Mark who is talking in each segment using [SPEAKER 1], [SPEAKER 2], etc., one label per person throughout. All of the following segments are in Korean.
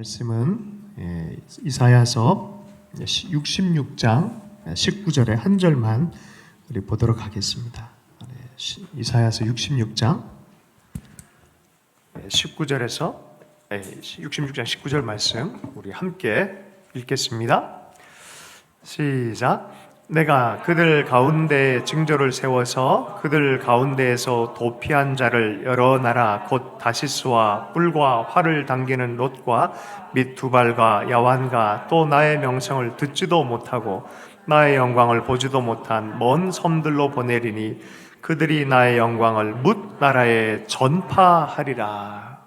[SPEAKER 1] 말씀은 이사야서 66장 19절의 한 절만 우리 보도록 하겠습니다. 이사야서 66장 19절에서 66장 19절 말씀 우리 함께 읽겠습니다. 시작. 내가 그들 가운데 징조를 세워서 그들 가운데에서 도피한 자를 여러 나라 곧 다시스와 뿔과 활을 당기는 롯과 및 두발과 야완과 또 나의 명성을 듣지도 못하고 나의 영광을 보지도 못한 먼 섬들로 보내리니 그들이 나의 영광을 뭇 나라에 전파하리라.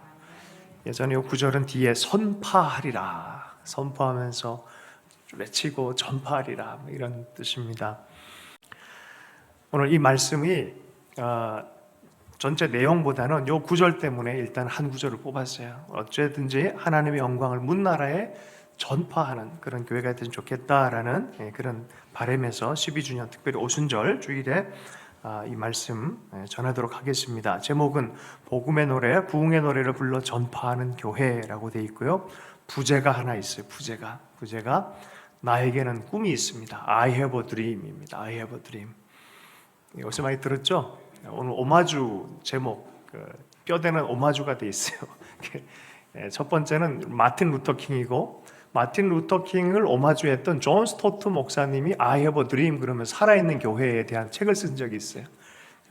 [SPEAKER 1] 예전에 이 구절은 뒤에 선파하리라, 선포하면서 외치고 전파하리라 이런 뜻입니다. 오늘 이 말씀이 전체 내용보다는 이 구절 때문에 일단 한 구절을 뽑았어요. 어쨌든지 하나님의 영광을 문 나라에 전파하는 그런 교회가 되면 좋겠다라는 그런 바람에서 12주년 특별히 오순절 주일에 이 말씀 전하도록 하겠습니다. 제목은 복음의 노래, 부흥의 노래를 불러 전파하는 교회라고 되어 있고요. 부제가 하나 있어요. 부제가 나에게는 꿈이 있습니다. I have a dream입니다. I have a dream. 어디서 많이 들었죠? 오늘 오마주 제목, 뼈대는 오마주가 되어 있어요. 첫 번째는 마틴 루터 킹이고, 마틴 루터 킹을 오마주했던 존 스토트 목사님이 I have a dream 그러면 살아있는 교회에 대한 책을 쓴 적이 있어요.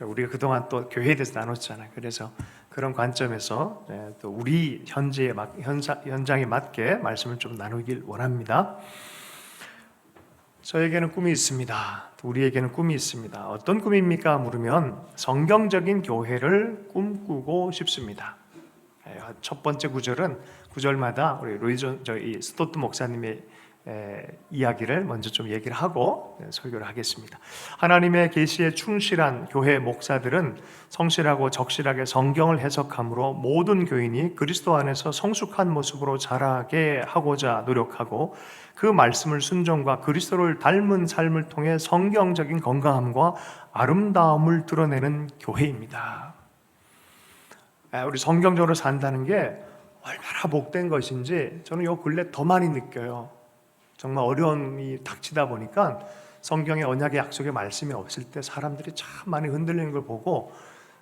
[SPEAKER 1] 우리가 그동안 또 교회에 대해서 나눴잖아요. 그래서 그런 관점에서 또 우리 현장에 맞게 말씀을 좀 나누길 원합니다. 저에게는 꿈이 있습니다. 우리에게는 꿈이 있습니다. 어떤 꿈입니까? 물으면 성경적인 교회를 꿈꾸고 싶습니다. 첫 번째 구절은 구절마다 우리 스토트 목사님의 이야기를 먼저 좀 얘기를 하고 설교를 하겠습니다. 하나님의 계시에 충실한 교회 목사들은 성실하고 적실하게 성경을 해석함으로 모든 교인이 그리스도 안에서 성숙한 모습으로 자라게 하고자 노력하고 그 말씀을 순종과 그리스도를 닮은 삶을 통해 성경적인 건강함과 아름다움을 드러내는 교회입니다. 우리 성경적으로 산다는 게 얼마나 복된 것인지 저는 요 근래 더 많이 느껴요. 정말 어려움이 닥치다 보니까 성경의 언약의 약속의 말씀이 없을 때 사람들이 참 많이 흔들리는 걸 보고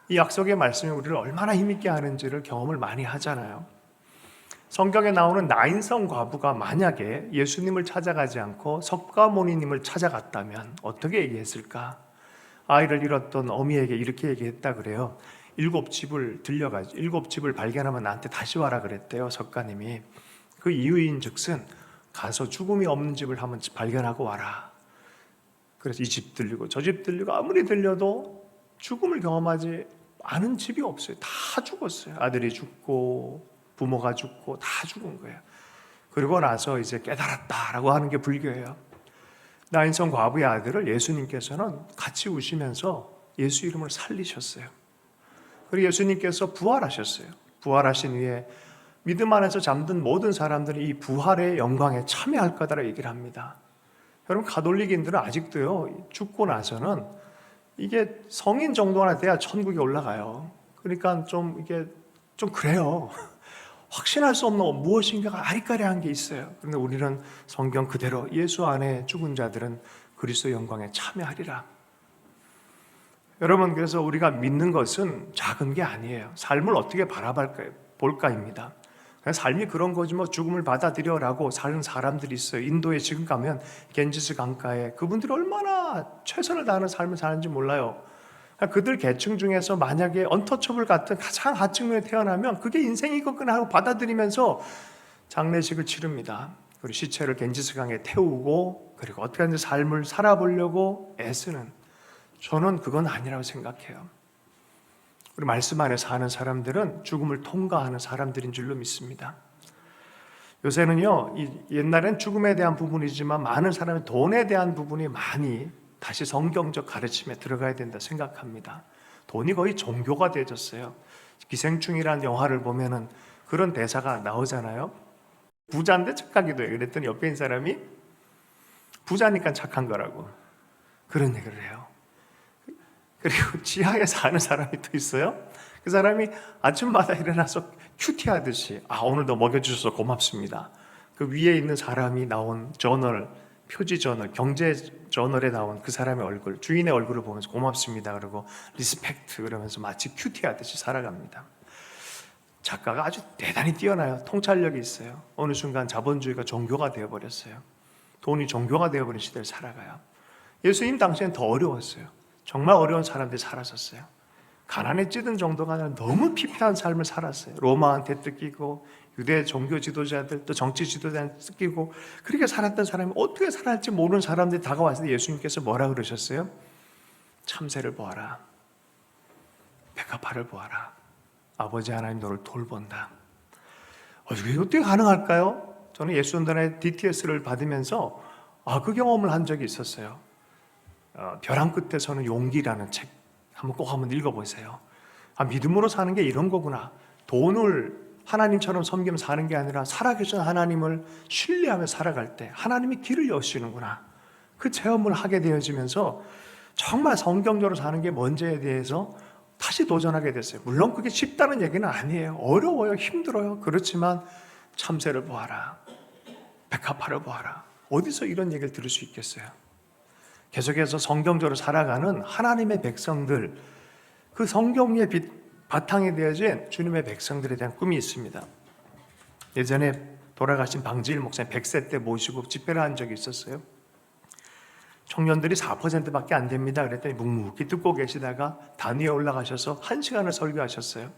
[SPEAKER 1] 이 약속의 말씀이 우리를 얼마나 힘있게 하는지를 경험을 많이 하잖아요. 성경에 나오는 나인성 과부가 만약에 예수님을 찾아가지 않고 석가모니님을 찾아갔다면 어떻게 얘기했을까? 아이를 잃었던 어미에게 이렇게 얘기했다 그래요. 7집을 발견하면 나한테 다시 와라 그랬대요. 석가님이. 그 이유인 즉슨 가서 죽음이 없는 집을 한번 발견하고 와라. 그래서 이 집 들리고 저 집 들리고 아무리 들려도 죽음을 경험하지 않은 집이 없어요. 다 죽었어요. 아들이 죽고 부모가 죽고 다 죽은 거예요. 그리고 나서 이제 깨달았다라고 하는 게 불교예요. 나인성 과부의 아들을 예수님께서는 같이 우시면서 예수 이름을 살리셨어요. 그리고 예수님께서 부활하셨어요. 부활하신 후에 믿음 안에서 잠든 모든 사람들이 이 부활의 영광에 참여할 거다라고 얘기를 합니다. 여러분 가톨릭인들은 아직도요 죽고 나서는 이게 성인 정도나 돼야 천국에 올라가요. 그러니까 이게 좀 그래요. 확신할 수 없는 무엇인가가 아리까리한 게 있어요. 그런데 우리는 성경 그대로 예수 안에 죽은 자들은 그리스도 영광에 참여하리라. 여러분 그래서 우리가 믿는 것은 작은 게 아니에요. 삶을 어떻게 바라볼까입니다. 삶이 그런 거지 뭐 죽음을 받아들여라고 사는 사람들이 있어요. 인도에 지금 가면 겐지스 강가에 그분들이 얼마나 최선을 다하는 삶을 사는지 몰라요. 그들 계층 중에서 만약에 언터처블 같은 가장 하층면에 태어나면 그게 인생이거구나 하고 받아들이면서 장례식을 치릅니다. 그리고 시체를 겐지스 강에 태우고 그리고 어떻게 하든지 삶을 살아보려고 애쓰는, 저는 그건 아니라고 생각해요. 우리 말씀 안에 사는 사람들은 죽음을 통과하는 사람들인 줄로 믿습니다. 요새는요, 옛날엔 죽음에 대한 부분이지만 많은 사람이 돈에 대한 부분이 많이 다시 성경적 가르침에 들어가야 된다 생각합니다. 돈이 거의 종교가 되어졌어요. 기생충이라는 영화를 보면은 그런 대사가 나오잖아요. 부자인데 착하기도 해요. 그랬더니 옆에 있는 사람이 부자니까 착한 거라고 그런 얘기를 해요. 그리고 지하에 사는 사람이 또 있어요. 그 사람이 아침마다 일어나서 큐티하듯이 오늘도 먹여주셔서 고맙습니다. 그 위에 있는 사람이 나온 저널, 표지 저널, 경제 저널에 나온 그 사람의 얼굴, 주인의 얼굴을 보면서 고맙습니다. 그리고 리스펙트 그러면서 마치 큐티하듯이 살아갑니다. 작가가 아주 대단히 뛰어나요. 통찰력이 있어요. 어느 순간 자본주의가 종교가 되어버렸어요. 돈이 종교가 되어버린 시대를 살아가요. 예수님 당시엔 더 어려웠어요. 정말 어려운 사람들이 살았었어요. 가난에 찌든 정도가 아니라 너무 피폐한 삶을 살았어요. 로마한테 뜯기고 유대 종교 지도자들 또 정치 지도자한테 뜯기고 그렇게 살았던 사람이 어떻게 살았을지 모르는 사람들이 다가왔을 때 예수님께서 뭐라 그러셨어요? 참새를 보아라. 백합화를 보아라. 아버지 하나님 너를 돌본다. 이게 어떻게 가능할까요? 저는 예수전단의 DTS를 받으면서 그 경험을 한 적이 있었어요. 벼랑 끝에서는 용기라는 책 한번 읽어보세요. 믿음으로 사는 게 이런 거구나. 돈을 하나님처럼 섬기며 사는 게 아니라 살아계신 하나님을 신뢰하며 살아갈 때 하나님이 길을 여시는구나. 그 체험을 하게 되어지면서 정말 성경적으로 사는 게 뭔지에 대해서 다시 도전하게 됐어요. 물론 그게 쉽다는 얘기는 아니에요. 어려워요. 힘들어요. 그렇지만 참새를 보아라. 백합화를 보아라. 어디서 이런 얘기를 들을 수 있겠어요? 계속해서 성경적으로 살아가는 하나님의 백성들, 그 성경의 바탕에 되어진 주님의 백성들에 대한 꿈이 있습니다. 예전에 돌아가신 방지일 목사님 100세 때 모시고 집회를 한 적이 있었어요. 청년들이 4%밖에 안 됩니다. 그랬더니 묵묵히 듣고 계시다가 단위에 올라가셔서 1시간을 설교하셨어요.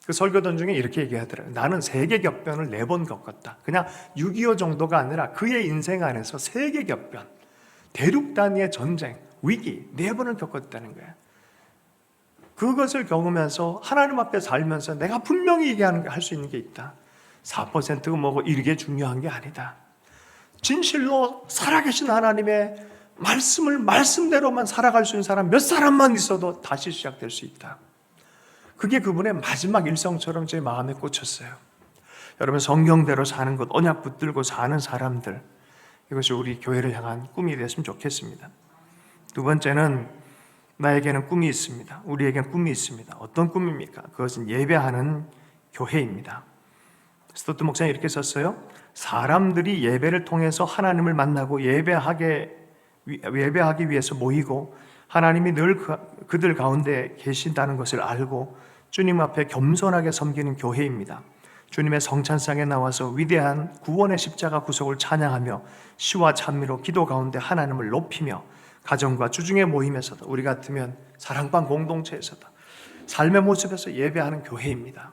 [SPEAKER 1] 그 설교던 중에 이렇게 얘기하더라고요. 나는 세계 격변을 4번 겪었다. 그냥 6.25 정도가 아니라 그의 인생 안에서 세계 격변, 대륙 단위의 전쟁, 위기 4번을 겪었다는 거예요. 그것을 겪으면서 하나님 앞에 살면서 내가 분명히 얘기하는 할 수 있는 게 있다. 4%가 뭐고 이게 중요한 게 아니다. 진실로 살아계신 하나님의 말씀을 말씀대로만 살아갈 수 있는 사람 몇 사람만 있어도 다시 시작될 수 있다. 그게 그분의 마지막 일성처럼 제 마음에 꽂혔어요. 여러분 성경대로 사는 것, 언약 붙들고 사는 사람들, 이것이 우리 교회를 향한 꿈이 되었으면 좋겠습니다. 두 번째는 나에게는 꿈이 있습니다. 우리에게는 꿈이 있습니다. 어떤 꿈입니까? 그것은 예배하는 교회입니다. 스토트 목사님 이렇게 썼어요. 사람들이 예배를 통해서 하나님을 만나고 예배하기 위해서 모이고 하나님이 늘 그들 가운데 계신다는 것을 알고 주님 앞에 겸손하게 섬기는 교회입니다. 주님의 성찬상에 나와서 위대한 구원의 십자가 구속을 찬양하며 시와 찬미로 기도 가운데 하나님을 높이며 가정과 주중의 모임에서도 우리 같으면 사랑방 공동체에서도 삶의 모습에서 예배하는 교회입니다.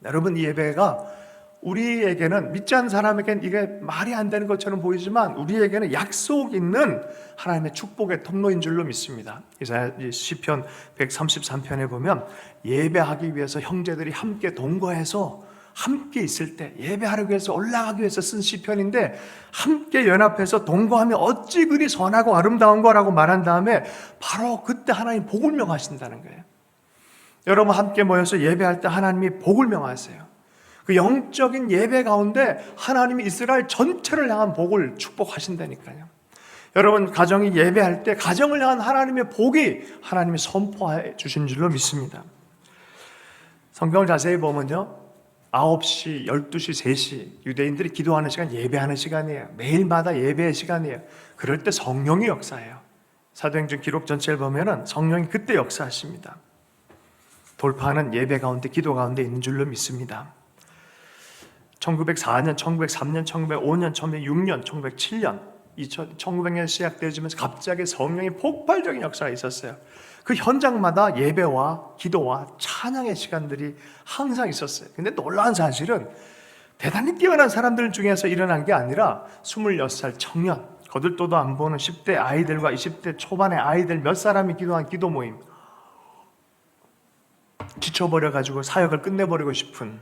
[SPEAKER 1] 여러분 이 예배가 우리에게는 믿지 않는 사람에게는 이게 말이 안 되는 것처럼 보이지만 우리에게는 약속 있는 하나님의 축복의 통로인 줄로 믿습니다. 시편 133편에 보면 예배하기 위해서 형제들이 함께 동거해서 함께 있을 때 예배하기 위해서 올라가기 위해서 쓴 시편인데 함께 연합해서 동거하면 어찌 그리 선하고 아름다운 거라고 말한 다음에 바로 그때 하나님 복을 명하신다는 거예요. 여러분 함께 모여서 예배할 때 하나님이 복을 명하세요. 그 영적인 예배 가운데 하나님이 이스라엘 전체를 향한 복을 축복하신다니까요. 여러분 가정이 예배할 때 가정을 향한 하나님의 복이 하나님이 선포해 주신 줄로 믿습니다. 성경을 자세히 보면요 9시, 12시, 3시 유대인들이 기도하는 시간 예배하는 시간이에요. 매일마다 예배의 시간이에요. 그럴 때 성령이 역사해요. 사도행전 기록 전체를 보면 성령이 그때 역사하십니다. 돌파하는 예배 가운데 기도 가운데 있는 줄로 믿습니다. 1904년, 1903년, 1905년, 1906년, 1907년, 1900년 시작되어지면서 갑자기 성령의 폭발적인 역사가 있었어요. 그 현장마다 예배와 기도와 찬양의 시간들이 항상 있었어요. 근데 놀라운 사실은 대단히 뛰어난 사람들 중에서 일어난 게 아니라 26살 청년, 거들떠도 안 보는 10대 아이들과 20대 초반의 아이들 몇 사람이 기도한 기도 모임, 지쳐버려가지고 사역을 끝내버리고 싶은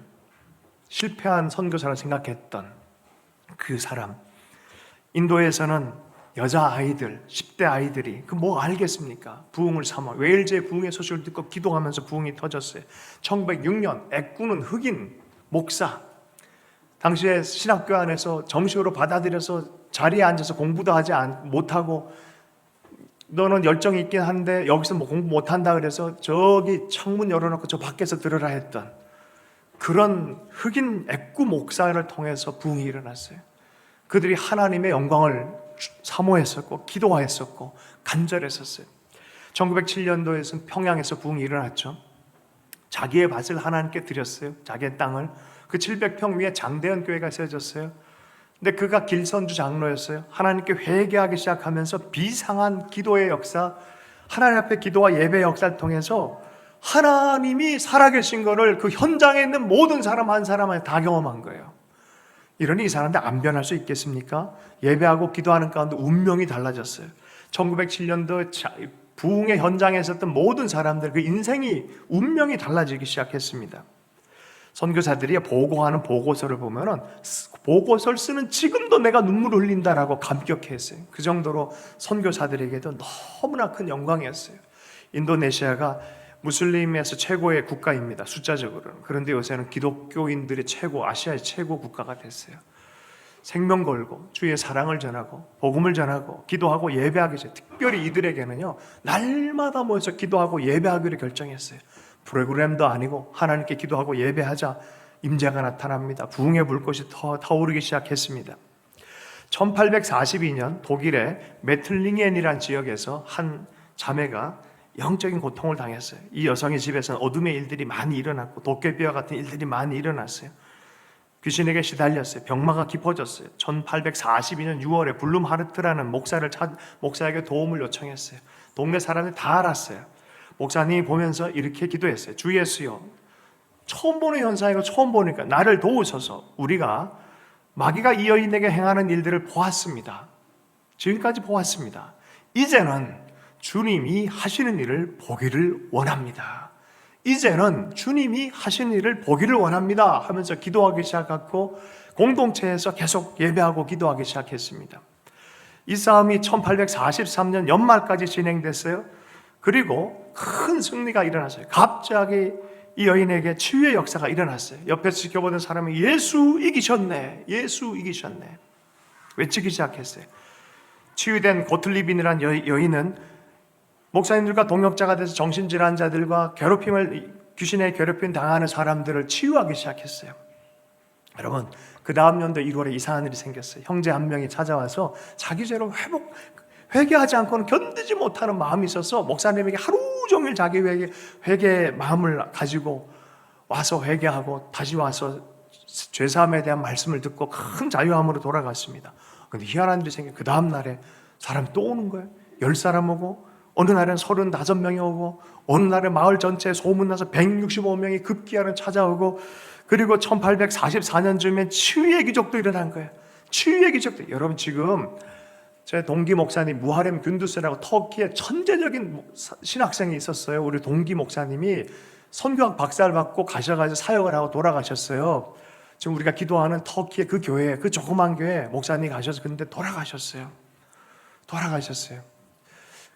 [SPEAKER 1] 실패한 선교사라 생각했던 그 사람, 인도에서는 여자아이들, 10대 아이들이 그 뭐 알겠습니까? 부흥을 삼아 웨일즈의 부흥의 소식을 듣고 기도하면서 부흥이 터졌어요. 1906년 애꾸는 흑인 목사, 당시에 신학교 안에서 정식으로 받아들여서 자리에 앉아서 공부도 하지 못하고 너는 열정이 있긴 한데 여기서 뭐 공부 못한다 그래서 저기 창문 열어놓고 저 밖에서 들으라 했던 그런 흑인 애꾸 목사를 통해서 부흥이 일어났어요. 그들이 하나님의 영광을 사모했었고 기도하였었고 간절했었어요. 1907년도에는 평양에서 부흥이 일어났죠. 자기의 밭을 하나님께 드렸어요. 자기의 땅을. 그 700평 위에 장대현 교회가 세워졌어요. 근데 그가 길선주 장로였어요. 하나님께 회개하기 시작하면서 비상한 기도의 역사, 하나님 앞에 기도와 예배 역사를 통해서 하나님이 살아계신 것을 그 현장에 있는 모든 사람 한 사람한테 다 경험한 거예요. 이러니 이 사람들 안 변할 수 있겠습니까? 예배하고 기도하는 가운데 운명이 달라졌어요. 1907년도 부흥의 현장에 있었던 모든 사람들 그 인생이 운명이 달라지기 시작했습니다. 선교사들이 보고하는 보고서를 보면은 보고서를 쓰는 지금도 내가 눈물 흘린다라고 감격했어요. 그 정도로 선교사들에게도 너무나 큰 영광이었어요. 인도네시아가 무슬림에서 최고의 국가입니다. 숫자적으로는. 그런데 요새는 기독교인들이 아시아의 최고 국가가 됐어요. 생명 걸고 주의 사랑을 전하고 복음을 전하고 기도하고 예배하기 전에 특별히 이들에게는요 날마다 모여서 기도하고 예배하기로 결정했어요. 프로그램도 아니고 하나님께 기도하고 예배하자 임재가 나타납니다. 부흥의 불꽃이 타오르기 시작했습니다. 1842년 독일의 메틀링엔이라는 지역에서 한 자매가 영적인 고통을 당했어요. 이 여성의 집에서는 어둠의 일들이 많이 일어났고 도깨비와 같은 일들이 많이 일어났어요. 귀신에게 시달렸어요. 병마가 깊어졌어요. 1842년 6월에 블룸하르트라는 목사에게 도움을 요청했어요. 동네 사람들이 다 알았어요. 목사님이 보면서 이렇게 기도했어요. 주 예수여, 처음 보는 현상이고 처음 보니까 나를 도우소서. 우리가 마귀가 이 여인에게 행하는 일들을 보았습니다. 지금까지 보았습니다. 이제는 주님이 하시는 일을 보기를 원합니다. 이제는 주님이 하시는 일을 보기를 원합니다 하면서 기도하기 시작했고 공동체에서 계속 예배하고 기도하기 시작했습니다. 이 싸움이 1843년 연말까지 진행됐어요. 그리고 큰 승리가 일어났어요. 갑자기 이 여인에게 치유의 역사가 일어났어요. 옆에서 지켜보던 사람이 예수 이기셨네, 예수 이기셨네 외치기 시작했어요. 치유된 고틀리빈이라는 여인은 목사님들과 동역자가 돼서 정신질환자들과 귀신의 괴롭힘 당하는 사람들을 치유하기 시작했어요. 여러분, 그 다음 연도 1월에 이상한 일이 생겼어요. 형제 한 명이 찾아와서 자기 죄로 회개하지 않고는 견디지 못하는 마음이 있어서 목사님에게 하루 종일 자기 회개 마음을 가지고 와서 회개하고 다시 와서 죄사함에 대한 말씀을 듣고 큰 자유함으로 돌아갔습니다. 그런데 희한한 일이 생겨. 그 다음 날에 사람이 또 오는 거예요. 10사람 오고 어느 날은 35명이 오고 어느 날은 마을 전체에 소문나서 165명이 급기야로 찾아오고 그리고 1844년쯤에 치유의 기적도 일어난 거예요. 치유의 기적도. 여러분, 지금 제 동기 목사님 무하렘 균두스라고 터키의 천재적인 신학생이 있었어요. 우리 동기 목사님이 선교학 박사를 받고 가셔가지고 사역을 하고 돌아가셨어요. 지금 우리가 기도하는 터키의 그 교회, 그 조그만 교회 목사님이 가셔서 근데 돌아가셨어요.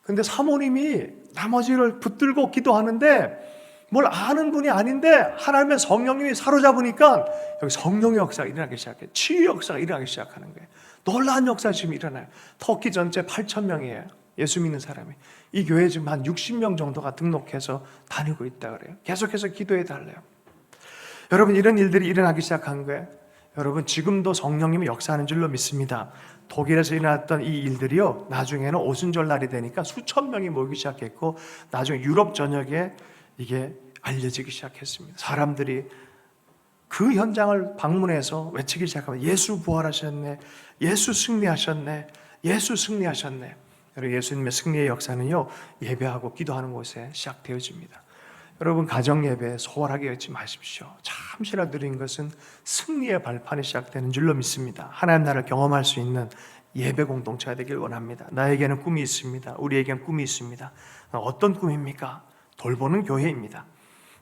[SPEAKER 1] 근데 사모님이 나머지를 붙들고 기도하는데 뭘 아는 분이 아닌데 하나님의 성령님이 사로잡으니까 여기 성령의 역사가 일어나기 시작해요. 치유 역사가 일어나기 시작하는 거예요. 놀라운 역사가 지금 일어나요. 터키 전체 8,000명이에요. 예수 믿는 사람이. 이 교회에 지금 한 60명 정도가 등록해서 다니고 있다 그래요. 계속해서 기도해 달래요. 여러분, 이런 일들이 일어나기 시작한 거예요. 여러분, 지금도 성령님이 역사하는 줄로 믿습니다. 독일에서 일어났던 이 일들이요, 나중에는 오순절날이 되니까 수천 명이 모이기 시작했고 나중에 유럽 전역에 이게 알려지기 시작했습니다. 사람들이 그 현장을 방문해서 외치기 시작하면 예수 부활하셨네, 예수 승리하셨네, 예수 승리하셨네. 여러분, 예수님의 승리의 역사는요, 예배하고 기도하는 곳에 시작되어집니다. 여러분, 가정 예배 소홀하게 여기지 마십시오. 잠시라도 드린 것은 승리의 발판이 시작되는 줄로 믿습니다. 하나님 나라를 경험할 수 있는 예배 공동체가 되길 원합니다. 나에게는 꿈이 있습니다. 우리에게는 꿈이 있습니다. 어떤 꿈입니까? 돌보는 교회입니다.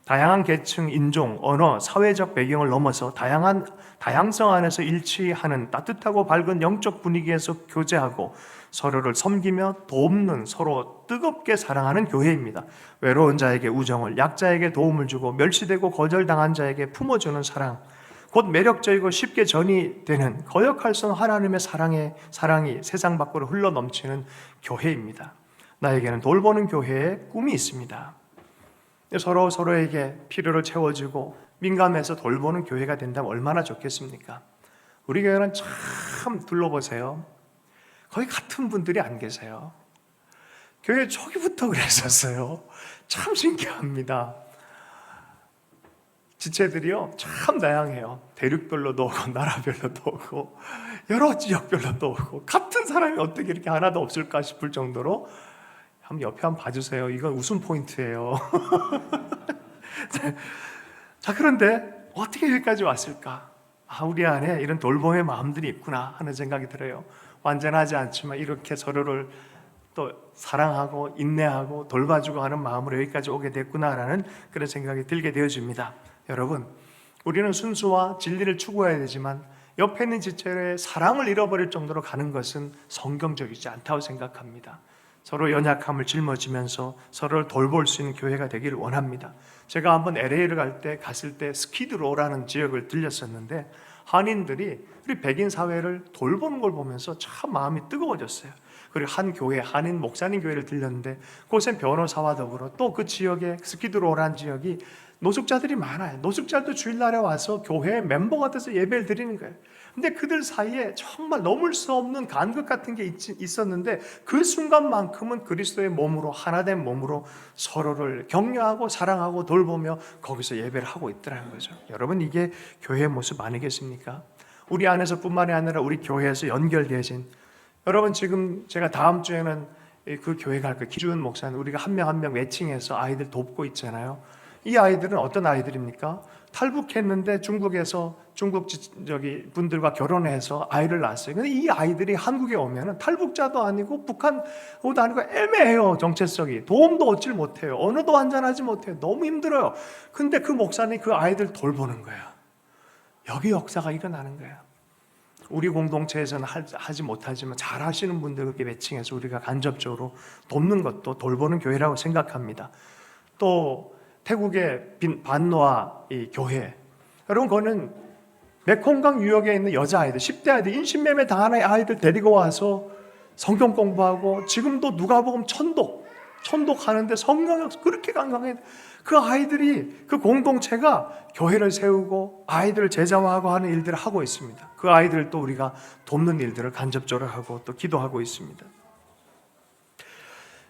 [SPEAKER 1] 다양한 계층, 인종, 언어, 사회적 배경을 넘어서 다양성 안에서 일치하는 따뜻하고 밝은 영적 분위기에서 교제하고 서로를 섬기며 돕는, 서로 뜨겁게 사랑하는 교회입니다. 외로운 자에게 우정을, 약자에게 도움을 주고 멸시되고 거절당한 자에게 품어주는 사랑, 곧 매력적이고 쉽게 전이 되는 거역할 수 없는 하나님의 사랑이 세상 밖으로 흘러넘치는 교회입니다. 나에게는 돌보는 교회의 꿈이 있습니다. 서로 서로에게 필요를 채워주고 민감해서 돌보는 교회가 된다면 얼마나 좋겠습니까? 우리 교회는 참 둘러보세요. 거의 같은 분들이 안 계세요. 교회 초기부터 그랬었어요. 참 신기합니다. 지체들이요 참 다양해요. 대륙별로도 오고 나라별로도 오고 여러 지역별로도 오고 같은 사람이 어떻게 이렇게 하나도 없을까 싶을 정도로 옆에 한번 봐주세요. 이건 웃음 포인트예요. 자, 그런데 어떻게 여기까지 왔을까? 우리 안에 이런 돌봄의 마음들이 있구나 하는 생각이 들어요. 완전하지 않지만 이렇게 서로를 또 사랑하고 인내하고 돌봐주고 하는 마음으로 여기까지 오게 됐구나라는 그런 생각이 들게 되어집니다. 여러분, 우리는 순수와 진리를 추구해야 되지만 옆에 있는 지체의 사랑을 잃어버릴 정도로 가는 것은 성경적이지 않다고 생각합니다. 서로 연약함을 짊어지면서 서로를 돌볼 수 있는 교회가 되기를 원합니다. 제가 한번 LA를 갔을 때 스키드로라는 지역을 들렸었는데 한인들이 우리 백인 사회를 돌보는 걸 보면서 참 마음이 뜨거워졌어요. 그리고 한 교회, 한인 목사님 교회를 들렸는데 그곳엔 변호사와 더불어 또 그 지역에 스키드로라는 지역이 노숙자들이 많아요. 노숙자도 주일날에 와서 교회 멤버가 돼서 예배를 드리는 거예요. 근데 그들 사이에 정말 넘을 수 없는 간극 같은 게 있었는데 그 순간만큼은 그리스도의 몸으로 하나된 몸으로 서로를 격려하고 사랑하고 돌보며 거기서 예배를 하고 있더라는 거죠. 여러분, 이게 교회의 모습 아니겠습니까? 우리 안에서뿐만이 아니라 우리 교회에서 연결되어진, 여러분 지금 제가 다음 주에는 그 교회 갈 거 기준 목사님 우리가 한 명 한 명 매칭해서 아이들 돕고 있잖아요. 이 아이들은 어떤 아이들입니까? 탈북했는데 중국에서 중국 분들과 결혼해서 아이를 낳았어요. 근데 이 아이들이 한국에 오면은 탈북자도 아니고 북한도 아니고 애매해요. 정체성이 도움도 얻질 못해요. 언어도 완전하지 못해요. 너무 힘들어요. 근데 그 목사님이 그 아이들 돌보는 거예요. 여기 역사가 일어나는 거예요. 우리 공동체에서는 하지 못하지만 잘 하시는 분들 그렇게 매칭해서 우리가 간접적으로 돕는 것도 돌보는 교회라고 생각합니다. 또 태국의 반노아 이 교회, 여러분 거는 메콩강 유역에 있는 여자아이들 10대 아이들 인신매매 당하는 아이들 데리고 와서 성경 공부하고 지금도 누가복음 천독하는데 성경역 그렇게 강강해. 그 아이들이 그 공동체가 교회를 세우고 아이들을 제자화하고 하는 일들을 하고 있습니다. 그 아이들을 또 우리가 돕는 일들을 간접적으로 하고 또 기도하고 있습니다.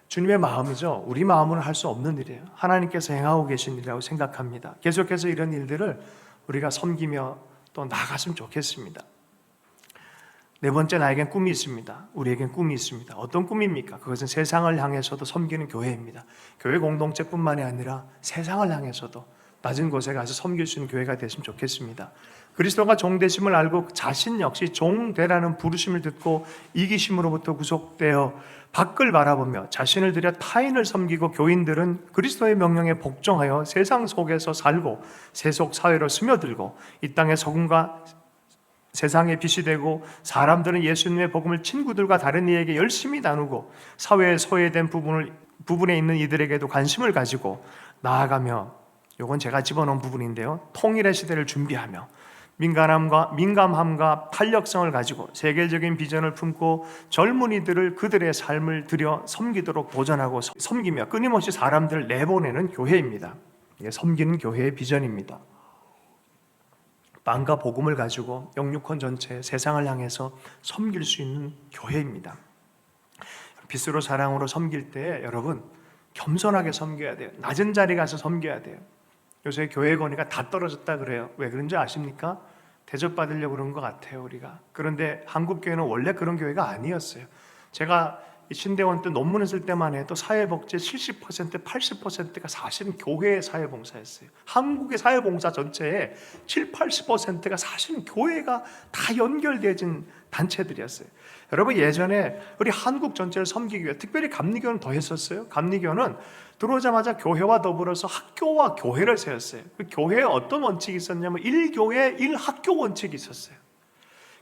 [SPEAKER 1] 주님의 마음이죠. 우리 마음으로는 할 수 없는 일이에요. 하나님께서 행하고 계신 일이라고 생각합니다. 계속해서 이런 일들을 우리가 섬기며 또 나아갔으면 좋겠습니다. 네 번째, 나에겐 꿈이 있습니다. 우리에겐 꿈이 있습니다. 어떤 꿈입니까? 그것은 세상을 향해서도 섬기는 교회입니다. 교회 공동체뿐만이 아니라 세상을 향해서도 낮은 곳에 가서 섬길 수 있는 교회가 됐으면 좋겠습니다. 그리스도가 종 되심을 알고 자신 역시 종 되라는 부르심을 듣고 이기심으로부터 구속되어 밖을 바라보며 자신을 들여 타인을 섬기고 교인들은 그리스도의 명령에 복종하여 세상 속에서 살고 세속 사회로 스며들고 이 땅의 소금과 세상의 빛이 되고 사람들은 예수님의 복음을 친구들과 다른 이에게 열심히 나누고 사회에 소외된 부분에 있는 이들에게도 관심을 가지고 나아가며, 이건 제가 집어넣은 부분인데요, 통일의 시대를 준비하며 민감함과 탄력성을 가지고 세계적인 비전을 품고 젊은이들을 그들의 삶을 들여 섬기도록 도전하고 섬기며 끊임없이 사람들을 내보내는 교회입니다. 이게 섬기는 교회의 비전입니다. 빵과 복음을 가지고 영육권 전체 세상을 향해서 섬길 수 있는 교회입니다. 빛으로 사랑으로 섬길 때 여러분 겸손하게 섬겨야 돼요. 낮은 자리 가서 섬겨야 돼요. 요새 교회 건의가 다 떨어졌다 그래요. 왜 그런지 아십니까? 대접받으려고 그런 것 같아요, 우리가. 그런데 한국교회는 원래 그런 교회가 아니었어요. 제가 신대원 때 논문을 쓸 때만 해도 사회복지 70%, 80%가 사실은 교회의 사회봉사였어요. 한국의 사회봉사 전체의 7, 80%가 사실은 교회가 다 연결되어진 단체들이었어요. 여러분, 예전에 우리 한국 전체를 섬기기 위해 특별히 감리교는 더 했었어요. 감리교는 들어오자마자 교회와 더불어서 학교와 교회를 세웠어요. 그 교회에 어떤 원칙이 있었냐면 1교회 1학교 원칙이 있었어요.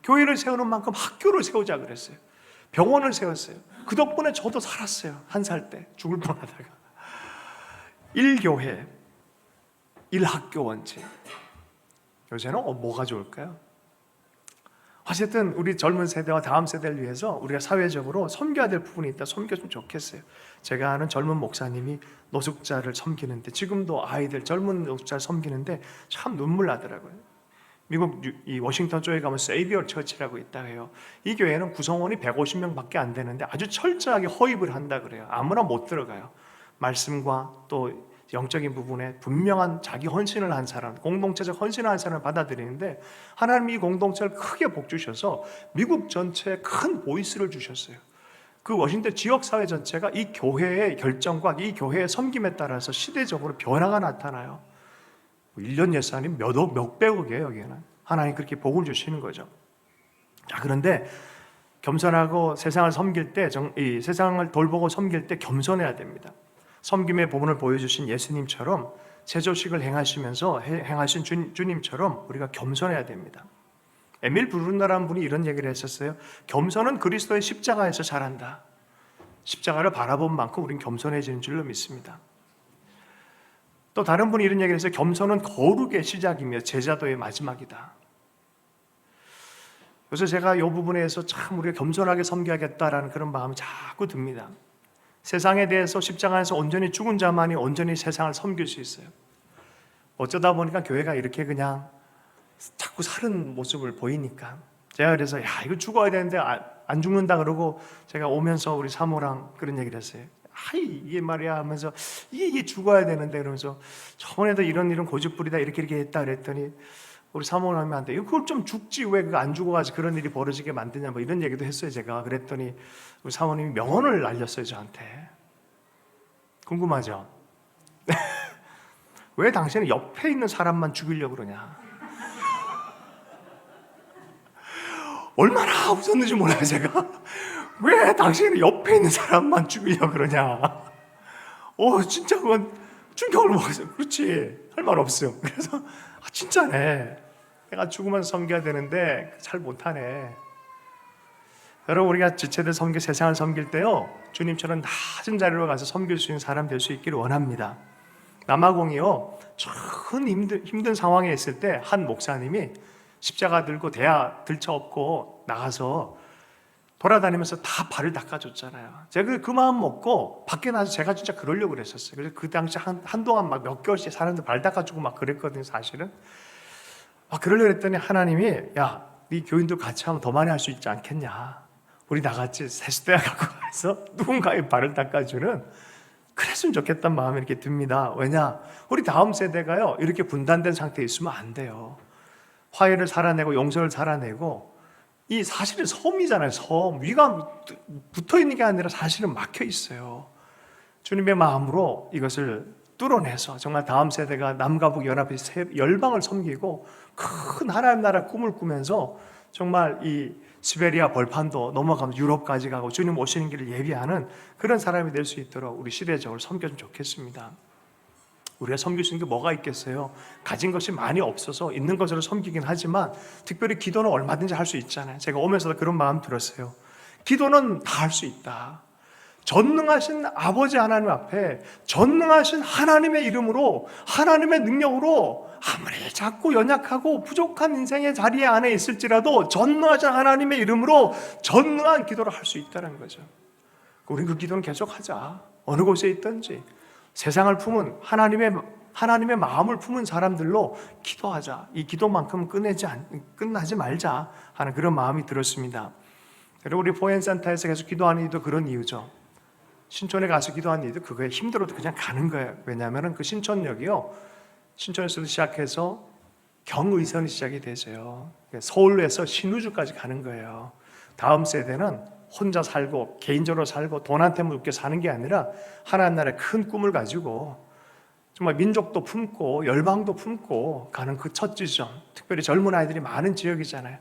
[SPEAKER 1] 교회를 세우는 만큼 학교를 세우자 그랬어요. 병원을 세웠어요. 그 덕분에 저도 살았어요. 1살 때 죽을 뻔하다가. 1교회 1학교 원칙. 요새는 뭐가 좋을까요? 어쨌든 우리 젊은 세대와 다음 세대를 위해서 우리가 사회적으로 섬겨야 될 부분이 있다. 섬겨주면 좋겠어요. 제가 아는 젊은 목사님이 노숙자를 섬기는데, 지금도 아이들 젊은 노숙자를 섬기는데 참 눈물 나더라고요. 미국 이 워싱턴 쪽에 가면 세이비어 처치라고 있다 해요. 이 교회는 구성원이 150명밖에 안 되는데 아주 철저하게 허입을 한다 그래요. 아무나 못 들어가요. 말씀과 또 영적인 부분에 분명한 자기 헌신을 한 사람, 공동체적 헌신을 한 사람을 받아들이는데, 하나님이 이 공동체를 크게 복 주셔서 미국 전체에 큰 보이스를 주셨어요. 그 워싱턴 지역사회 전체가 이 교회의 결정과 이 교회의 섬김에 따라서 시대적으로 변화가 나타나요. 1년 예산이 몇백억이에요. 여기는 하나님 그렇게 복을 주시는 거죠. 자, 그런데 겸손하고 세상을 섬길 때, 이 세상을 돌보고 섬길 때 겸손해야 됩니다. 섬김의 부분을 보여주신 예수님처럼, 제조식을 행하시면서 행하신 주님처럼 우리가 겸손해야 됩니다. 에밀 브루너라는 분이 이런 얘기를 했었어요. 겸손은 그리스도의 십자가에서 자란다. 십자가를 바라본 만큼 우린 겸손해지는 줄로 믿습니다. 또 다른 분이 이런 얘기를 했어요. 겸손은 거룩의 시작이며 제자도의 마지막이다. 그래서 제가 이 부분에서 참 우리가 겸손하게 섬겨야겠다라는 그런 마음이 자꾸 듭니다. 세상에 대해서 십자가에서 온전히 죽은 자만이 온전히 세상을 섬길 수 있어요. 어쩌다 보니까 교회가 이렇게 그냥 자꾸 사는 모습을 보이니까, 제가 그래서 이거 죽어야 되는데 안 죽는다 그러고, 제가 오면서 우리 사모랑 그런 얘기를 했어요. 이게 말이야 하면서 이게 죽어야 되는데, 그러면서 저번에도 이런 고집부리다 이렇게 했다 그랬더니 우리 사모님한테 그걸 좀 죽지 왜 그거 안 죽어가지고 그런 일이 벌어지게 만드냐 뭐 이런 얘기도 했어요. 제가 그랬더니 우리 사모님이 명언을 알렸어요. 저한테. 궁금하죠? 왜 당신은 옆에 있는 사람만 죽이려고 그러냐? 얼마나 웃었는지 몰라요. 제가 왜 당신은 옆에 있는 사람만 죽이려고 그러냐? 진짜 그건 충격을 먹었어요. 그렇지, 할 말 없어요. 그래서 진짜네, 내가 죽으면 섬겨야 되는데 잘 못하네. 여러분, 우리가 지체들 섬겨 세상을 섬길 때요, 주님처럼 낮은 자리로 가서 섬길 수 있는 사람 될 수 있기를 원합니다. 남아공이요, 큰 힘든 상황에 있을 때 한 목사님이 십자가 들고 대야 들쳐업고 나가서 돌아다니면서 다 발을 닦아줬잖아요. 제가 그 마음 먹고 밖에 나서 제가 진짜 그러려고 그랬었어요. 그래서 그 당시 한동안 막 몇 개월씩 사람들 발 닦아주고 막 그랬거든요. 사실은 막 그러려고 했더니 하나님이, 야, 네 교인들 같이 하면 더 많이 할 수 있지 않겠냐, 우리 나같이 세수대야 갖고 가서 누군가의 발을 닦아주는, 그랬으면 좋겠다는 마음이 이렇게 듭니다. 왜냐, 우리 다음 세대가요 이렇게 분단된 상태에 있으면 안 돼요. 화해를 살아내고 용서를 살아내고, 이 사실은 섬이잖아요. 섬 위가 붙어 있는 게 아니라 사실은 막혀 있어요. 주님의 마음으로 이것을 뚫어내서 정말 다음 세대가 남과 북 연합해 열방을 섬기고 큰 하나님 나라 꿈을 꾸면서 정말 이 시베리아 벌판도 넘어가면 유럽까지 가고 주님 오시는 길을 예비하는 그런 사람이 될 수 있도록 우리 시대적으로 섬겼으면 좋겠습니다. 우리가 섬길 수 있는 게 뭐가 있겠어요? 가진 것이 많이 없어서 있는 것으로 섬기긴 하지만, 특별히 기도는 얼마든지 할 수 있잖아요. 제가 오면서도 그런 마음 들었어요. 기도는 다 할 수 있다. 전능하신 아버지 하나님 앞에 전능하신 하나님의 이름으로, 하나님의 능력으로, 아무리 작고 연약하고 부족한 인생의 자리에 안에 있을지라도 전능하신 하나님의 이름으로 전능한 기도를 할 수 있다는 거죠. 우리는 그 기도는 계속하자. 어느 곳에 있든지 세상을 품은 하나님의 마음을 품은 사람들로 기도하자. 이 기도만큼 끝나지 말자 하는 그런 마음이 들었습니다. 여러분, 우리 포엔산타에서 계속 기도하는 이유도 그런 이유죠. 신촌에 가서 기도하는 이유도 그거에 힘들어도 그냥 가는 거예요. 왜냐하면 그 신촌역이요, 신촌에서도 시작해서 경의선이 시작이 되죠. 서울에서 신우주까지 가는 거예요. 다음 세대는 혼자 살고 개인적으로 살고 돈한테 묶여 사는 게 아니라 하나님 나라의 큰 꿈을 가지고 정말 민족도 품고 열방도 품고 가는 그 첫 지점, 특별히 젊은 아이들이 많은 지역이잖아요.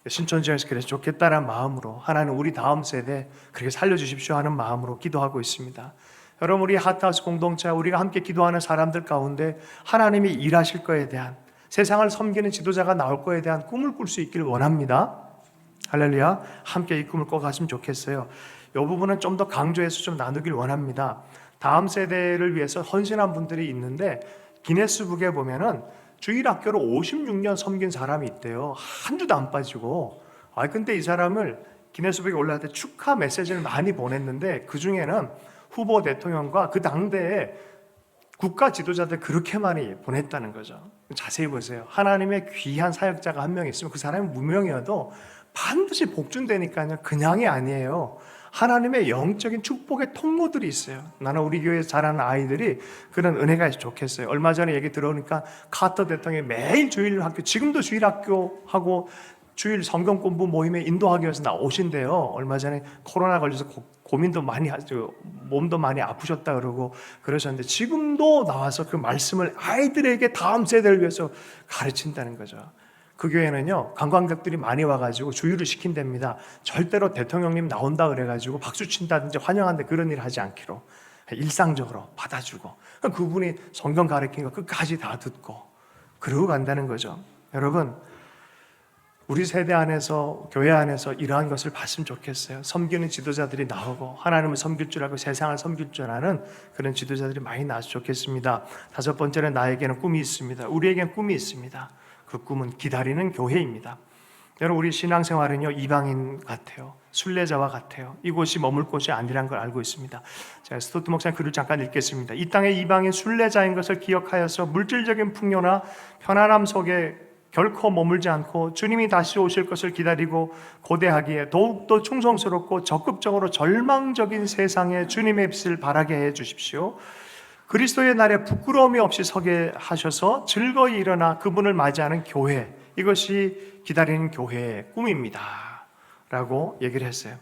[SPEAKER 1] 신촌 지역에서 그래서 좋겠다는 마음으로 하나님 우리 다음 세대 그렇게 살려주십시오 하는 마음으로 기도하고 있습니다. 여러분, 우리 하트하우스 공동체, 우리가 함께 기도하는 사람들 가운데 하나님이 일하실 거에 대한, 세상을 섬기는 지도자가 나올 거에 대한 꿈을 꿀 수 있기를 원합니다. 할렐루야. 함께 이 꿈을 꿔갔으면 좋겠어요. 이 부분은 좀 더 강조해서 좀 나누길 원합니다. 다음 세대를 위해서 헌신한 분들이 있는데, 기네스북에 보면은 주일학교로 56년 섬긴 사람이 있대요. 한 주도 안 빠지고. 근데 이 사람을 기네스북에 올라갈 때 축하 메시지를 많이 보냈는데 그 중에는 후보 대통령과 그 당대에 국가 지도자들 그렇게 많이 보냈다는 거죠. 자세히 보세요. 하나님의 귀한 사역자가 한 명 있으면 그 사람이 무명이어도 반드시 복준되니까요. 그냥이 아니에요. 하나님의 영적인 축복의 통로들이 있어요. 나는 우리 교회에서 자라는 아이들이 그런 은혜가 있어 좋겠어요. 얼마 전에 얘기 들어오니까 카터 대통령이 매일 주일학교, 지금도 주일학교 하고 주일 성경 공부 모임에 인도하기 위해서 나오신대요. 얼마 전에 코로나 걸려서 고민도 많이 하죠. 몸도 많이 아프셨다 그러고 그러셨는데 지금도 나와서 그 말씀을 아이들에게 다음 세대를 위해서 가르친다는 거죠. 그 교회는요, 관광객들이 많이 와가지고 주의를 시킨답니다. 절대로 대통령님 나온다 그래가지고 박수 친다든지 환영한다 그런 일 하지 않기로 일상적으로 받아주고 그분이 성경 가르치는 거 끝까지 다 듣고 그러고 간다는 거죠. 여러분, 우리 세대 안에서 교회 안에서 이러한 것을 봤으면 좋겠어요. 섬기는 지도자들이 나오고 하나님을 섬길 줄 알고 세상을 섬길 줄 아는 그런 지도자들이 많이 나왔으면 좋겠습니다. 다섯 번째는 나에게는 꿈이 있습니다. 우리에게는 꿈이 있습니다. 그 꿈은 기다리는 교회입니다. 여러분, 우리 신앙생활은요, 이방인 같아요. 순례자와 같아요. 이곳이 머물 곳이 아니라는 걸 알고 있습니다. 제가 스토트 목사님 글을 잠깐 읽겠습니다. 이 땅의 이방인 순례자인 것을 기억하여서 물질적인 풍요나 편안함 속에 결코 머물지 않고 주님이 다시 오실 것을 기다리고 고대하기에 더욱더 충성스럽고 적극적으로 절망적인 세상에 주님의 빛을 발하게 해 주십시오. 그리스도의 날에 부끄러움이 없이 서게 하셔서 즐거이 일어나 그분을 맞이하는 교회, 이것이 기다리는 교회의 꿈입니다 라고 얘기를 했어요.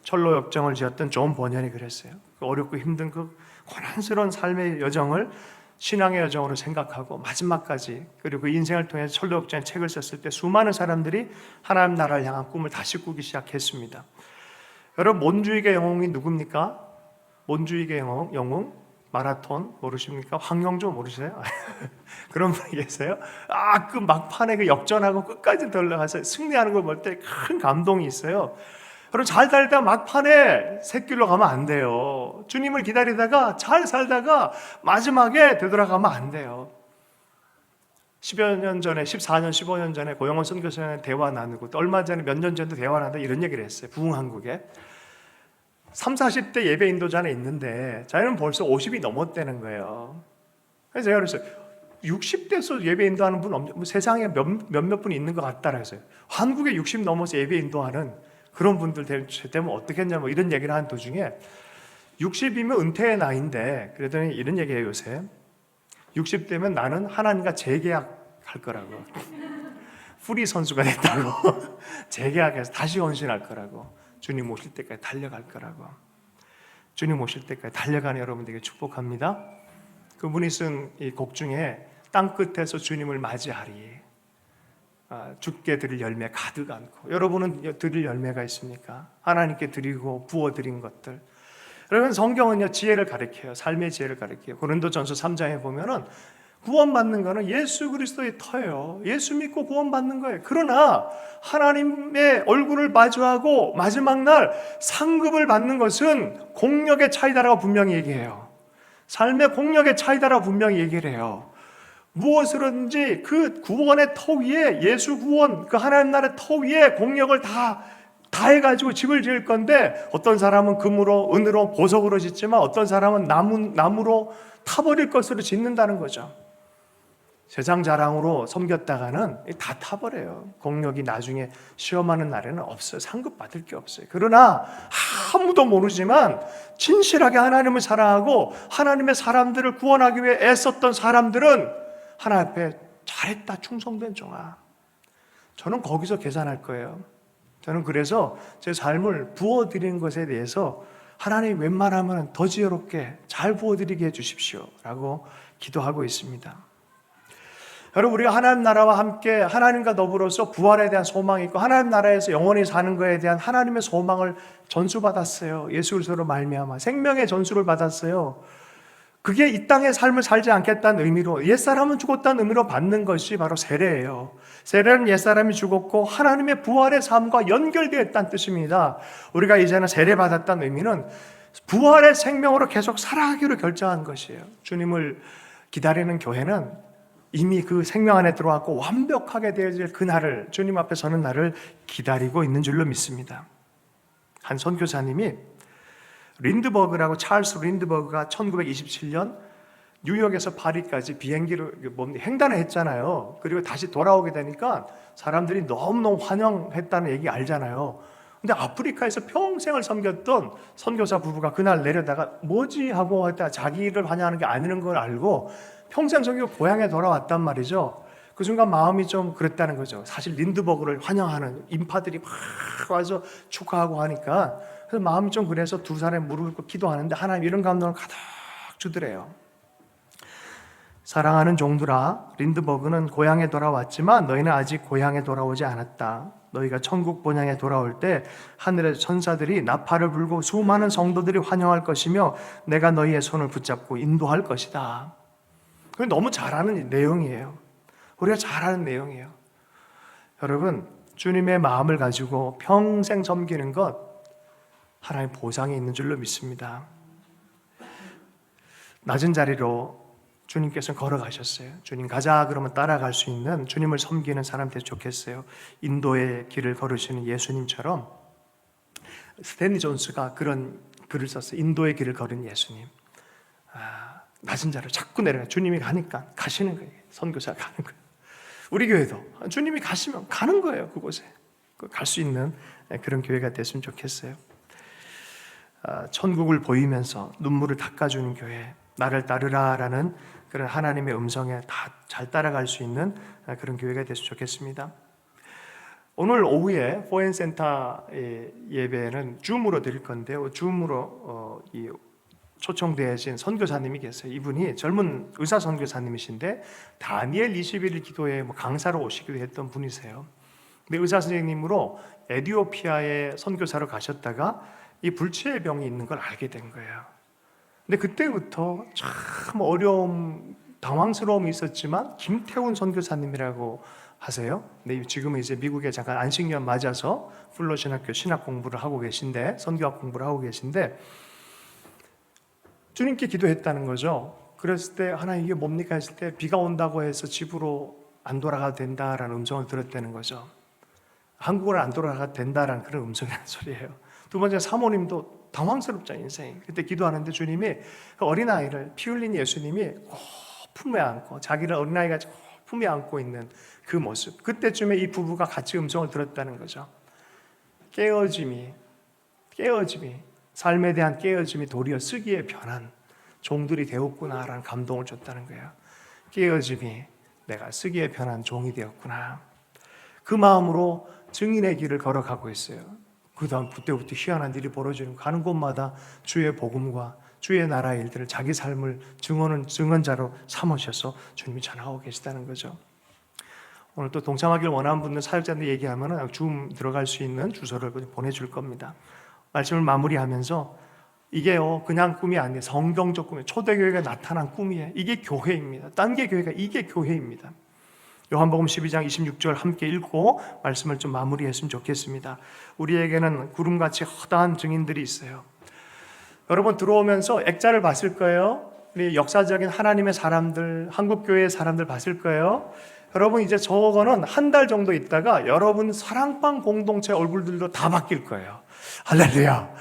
[SPEAKER 1] 철로 역정을 지었던 존 버년이 그랬어요. 그 어렵고 힘든 그 고난스러운 삶의 여정을 신앙의 여정으로 생각하고 마지막까지, 그리고 인생을 통해서 철로 역정의 책을 썼을 때 수많은 사람들이 하나님 나라를 향한 꿈을 다시 꾸기 시작했습니다. 여러분, 몬주익의 영웅이 누굽니까? 몬주익의 영웅 마라톤 모르십니까? 황영조 모르세요? 그런 분이 계세요? 그 막판에 그 역전하고 끝까지 들어가서 승리하는 걸 볼 때 큰 감동이 있어요. 여러분, 잘 살다가 막판에 샛길로 가면 안 돼요. 주님을 기다리다가 잘 살다가 마지막에 되돌아가면 안 돼요. 10여 년 전에, 14년, 15년 전에 고영원 선교사님 대화 나누고 또 얼마 전에 몇 년 전에도 대화 나누다 이런 얘기를 했어요. 부흥한국에 30, 40대 예배 인도자는 있는데 자기는 벌써 50이 넘었다는 거예요. 그래서 제가 그랬어요. 60대에서 예배 인도하는 분 없죠? 세상에 몇몇 분이 있는 것 같다라 했어요. 한국에 60 넘어서 예배 인도하는 그런 분들 되면 어떻겠냐, 이런 얘기를 한 도중에 60이면 은퇴의 나이인데, 그러더니 이런 얘기해요. 요새 60대면 나는 하나님과 재계약할 거라고. 프리 선수가 됐다고. 재계약해서 다시 헌신할 거라고. 주님 오실 때까지 달려갈 거라고. 주님 오실 때까지 달려가는 여러분들에게 축복합니다. 그분이 쓴 이 곡 중에 땅끝에서 주님을 맞이하리, 주께 드릴 열매 가득 않고, 여러분은 드릴 열매가 있습니까? 하나님께 드리고 부어드린 것들. 여러분, 성경은요, 지혜를 가르쳐요. 삶의 지혜를 가르쳐요. 고린도전서 3장에 보면은 구원받는 거는 예수 그리스도의 터예요. 예수 믿고 구원받는 거예요. 그러나 하나님의 얼굴을 마주하고 마지막 날 상급을 받는 것은 공력의 차이다라고 분명히 얘기해요. 삶의 공력의 차이다라고 분명히 얘기를 해요. 무엇으로든지 그 구원의 터 위에, 예수 구원, 그 하나님 나라의 터 위에 공력을 다 해가지고 집을 지을 건데, 어떤 사람은 금으로, 은으로, 보석으로 짓지만 어떤 사람은 나무로 타버릴 것으로 짓는다는 거죠. 세상 자랑으로 섬겼다가는 다 타버려요. 공력이 나중에 시험하는 날에는 없어요. 상급 받을 게 없어요. 그러나 아무도 모르지만 진실하게 하나님을 사랑하고 하나님의 사람들을 구원하기 위해 애썼던 사람들은 하나님 앞에 잘했다, 충성된 종아. 저는 거기서 계산할 거예요. 저는 그래서 제 삶을 부어드리는 것에 대해서 하나님 웬만하면 더 지혜롭게 잘 부어드리게 해주십시오 라고 기도하고 있습니다. 여러분, 우리가 하나님 나라와 함께 하나님과 더불어서 부활에 대한 소망이 있고 하나님 나라에서 영원히 사는 것에 대한 하나님의 소망을 전수받았어요. 예수 그리스도로 말미암아 생명의 전수를 받았어요. 그게 이 땅의 삶을 살지 않겠다는 의미로, 옛사람은 죽었다는 의미로 받는 것이 바로 세례예요. 세례는 옛사람이 죽었고 하나님의 부활의 삶과 연결되어 있다는 뜻입니다. 우리가 이제는 세례받았다는 의미는 부활의 생명으로 계속 살아가기로 결정한 것이에요. 주님을 기다리는 교회는 이미 그 생명 안에 들어왔고 완벽하게 되어질 그날을, 주님 앞에 서는 날을 기다리고 있는 줄로 믿습니다. 한 선교사님이 린드버그라고, 찰스 린드버그가 1927년 뉴욕에서 파리까지 비행기로 횡단을 했잖아요. 그리고 다시 돌아오게 되니까 사람들이 너무너무 환영했다는 얘기 알잖아요. 근데 아프리카에서 평생을 섬겼던 선교사 부부가 그날 내려다가 뭐지 하고 했다 자기를 환영하는 게 아니는 걸 알고 평생 섬기고 고향에 돌아왔단 말이죠. 그 순간 마음이 좀 그랬다는 거죠. 사실 린드버그를 환영하는 인파들이 막 와서 축하하고 하니까, 그래서 마음이 좀 그래서 두 사람이 무릎을 꿇고 기도하는데 하나님 이런 감동을 가득 주더래요. 사랑하는 종들아, 린드버그는 고향에 돌아왔지만 너희는 아직 고향에 돌아오지 않았다. 너희가 천국 본향에 돌아올 때 하늘의 천사들이 나팔을 불고 수많은 성도들이 환영할 것이며 내가 너희의 손을 붙잡고 인도할 것이다. 그게 너무 잘 아는 내용이에요. 우리가 잘 아는 내용이에요. 여러분, 주님의 마음을 가지고 평생 섬기는 것 하나님 보상이 있는 줄로 믿습니다. 낮은 자리로 주님께서 걸어가셨어요. 주님 가자 그러면 따라갈 수 있는, 주님을 섬기는 사람 되면 좋겠어요. 인도의 길을 걸으시는 예수님처럼. 스탠리 존스가 그런 글을 썼어요. 인도의 길을 걸은 예수님. 낮은 자리로 자꾸 내려가. 주님이 가니까 가시는 거예요. 선교사 가는 거예요. 우리 교회도 주님이 가시면 가는 거예요. 그곳에 갈 수 있는 그런 교회가 됐으면 좋겠어요. 천국을 보이면서 눈물을 닦아주는 교회, 나를 따르라라는 그런 하나님의 음성에 다 잘 따라갈 수 있는 그런 교회가 됐으면 좋겠습니다. 오늘 오후에 포엔센터 예배는 줌으로 드릴 건데요. 줌으로 초청되신 선교사님이 계세요. 이분이 젊은 의사 선교사님이신데 다니엘 21일 기도에 강사로 오시기도 했던 분이세요. 근데 의사 선생님으로 에티오피아에 선교사로 가셨다가 이 불치의 병이 있는 걸 알게 된 거예요. 근데 그때부터 참 어려움, 당황스러움이 있었지만 김태훈 선교사님이라고 하세요. 근데 지금은 이제 미국에 잠깐 안식년 맞아서 플러신학교 신학 공부를 하고 계신데, 선교학 공부를 하고 계신데 주님께 기도했다는 거죠. 그랬을 때 하나님 이게 뭡니까 했을 때 비가 온다고 해서 집으로 안 돌아가도 된다라는 음성을 들었다는 거죠. 한국으로 안 돌아가도 된다라는 그런 음성이라는 소리예요. 두 번째, 사모님도 당황스럽죠, 인생이. 그때 기도하는데 주님이 그 어린아이를, 피 흘린 예수님이 품에 안고, 자기를 어린아이같이 품에 안고 있는 그 모습, 그때쯤에 이 부부가 같이 음성을 들었다는 거죠. 깨어짐이 삶에 대한 깨어짐이 도리어 쓰기에 변한 종들이 되었구나라는 감동을 줬다는 거예요. 깨어짐이 내가 쓰기에 변한 종이 되었구나. 그 마음으로 증인의 길을 걸어가고 있어요. 그 다음 그때부터 희한한 일이 벌어지는, 가는 곳마다 주의 복음과 주의 나라의 일들을 자기 삶을 증언자로 삼으셔서 주님이 전하고 계시다는 거죠. 오늘 또 동참하기를 원하는 분들, 사역자들 얘기하면 줌 들어갈 수 있는 주소를 보내줄 겁니다. 말씀을 마무리하면서 이게요 그냥 꿈이 아니에요. 성경적 꿈이에요. 초대교회가 나타난 꿈이에요. 이게 교회입니다. 딴 게 교회가, 이게 교회입니다. 요한복음 12장 26절 함께 읽고 말씀을 좀 마무리했으면 좋겠습니다. 우리에게는 구름같이 허다한 증인들이 있어요. 여러분 들어오면서 액자를 봤을 거예요. 우리 역사적인 하나님의 사람들, 한국교회의 사람들 봤을 거예요. 여러분 이제 저거는 한 달 정도 있다가 여러분 사랑방 공동체 얼굴들도 다 바뀔 거예요. 할렐루야.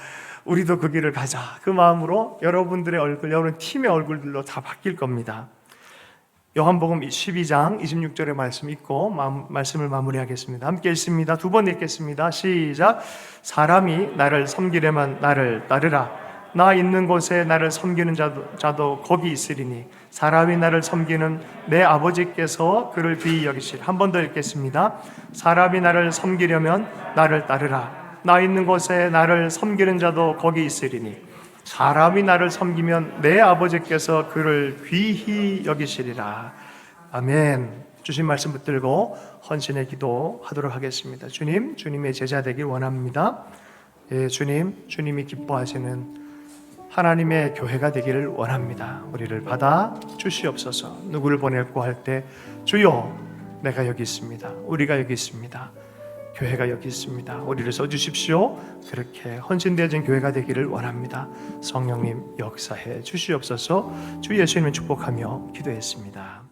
[SPEAKER 1] 우리도 그 길을 가자. 그 마음으로 여러분들의 얼굴, 여러분 팀의 얼굴들로 다 바뀔 겁니다. 요한복음 12장 26절의 말씀 읽고 말씀을 마무리하겠습니다. 함께 읽습니다. 두 번 읽겠습니다. 시작. 사람이 나를 섬기려면 나를 따르라. 나 있는 곳에 나를 섬기는 자도 거기 있으리니 사람이 나를 섬기는 내 아버지께서 그를 귀히 여기실. 한 번 더 읽겠습니다. 사람이 나를 섬기려면 나를 따르라. 나 있는 곳에 나를 섬기는 자도 거기 있으리니 사람이 나를 섬기면 내 아버지께서 그를 귀히 여기시리라. 아멘. 주신 말씀 붙들고 헌신의 기도하도록 하겠습니다. 주님, 주님의 제자 되길 원합니다. 예, 주님, 주님이 기뻐하시는 하나님의 교회가 되기를 원합니다. 우리를 받아 주시옵소서. 누구를 보낼고 할 때 주여 내가 여기 있습니다. 우리가 여기 있습니다. 교회가 여기 있습니다. 우리를 써주십시오. 그렇게 헌신되어진 교회가 되기를 원합니다. 성령님 역사해 주시옵소서. 주 예수님을 축복하며 기도했습니다.